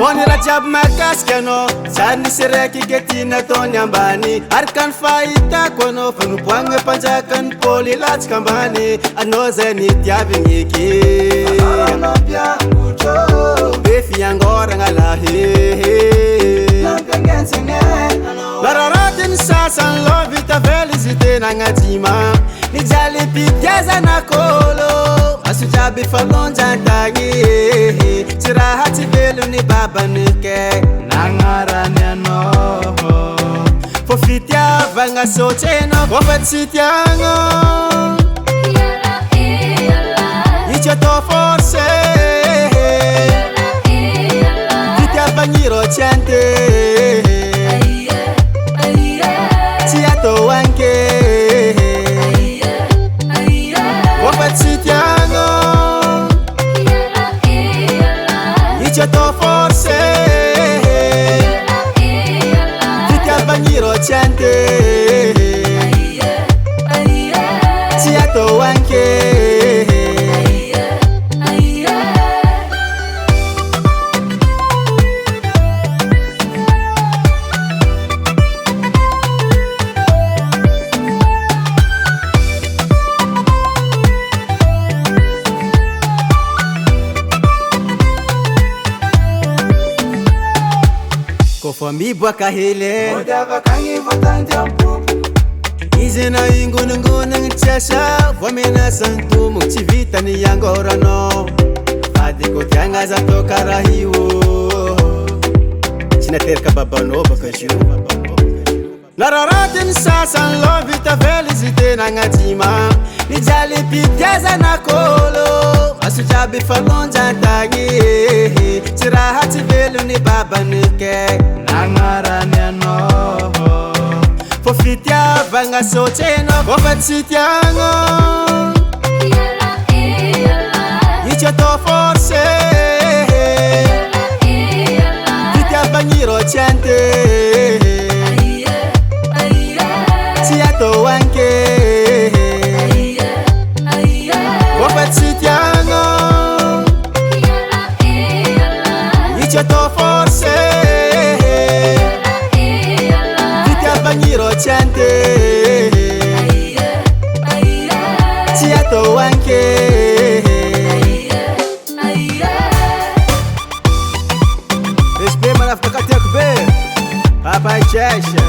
Boni rajab makaskano Sani sireki getina toni ambani Arkan faita kono Fanupuangwe panjakan poli lach kambani Ano zeni tiavingiki Befi angora ngalahi Lararatin sasan lo vita felicite nangatima Nijali pitiaza na kolo Asujabi falon jantangi Sirahati belu ni baba nike Nangarane no Fofitia vanga socheno Wafat sitiango Icha to forse Fitia bangiro chante Tiato wanke Wafat sitiango Icha to forse Fitia bangiro chante Tiato wanke Kofami bwaka hele Odava kangi votante ampupu Izena ingunungunung chasha Vamena santumu chivita ni yangorano Fadiko tianga za toka rahiwo China terka babano bakashu Nararatin sasan lo vita felicite nangatima Nijali pitiaza na kolo Asujabi falon jantangi Sirahati belu ni baba nike Nangarane no Fofitia vanga socheno Wafat sitiango Icha to forse Fitia bangiro chante Tiato wanke Wafat sitiango Icha to forse Fitia bangiro chante Tiato wanke Respe manaftakati yakbe Papa chesha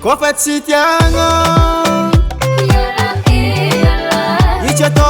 Wafat sitiango Icha to